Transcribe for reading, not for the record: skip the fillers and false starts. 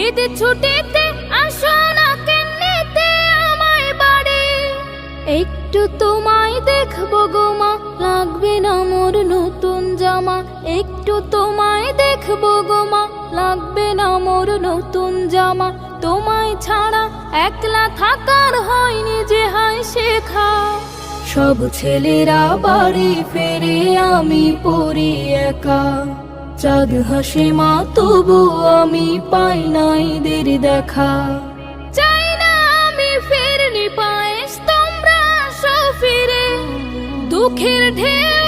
ঈদ ছুটিতে আসো না কেন্নিতে আমায় বাড়ি। একটু তোমায় দেখবো গো মা, লাগবে না মোর নতুন জামা। একটু তোমায় দেখবো গো মা, লাগবে না মোর নতুন জামা। তোমায় ছাড়া একলা থাকার হয়নি যে হায় শেখা। সব ছেলেরা বাড়ি ফেরে, আমি পড়ি একা। চাঁদ হাসে মা তবু আমি পাই না ঈদের দেখা। চাই না আমি ফিরনি পায়েস, তোমরা আসো ফিরে। দুঃখের ঢেউ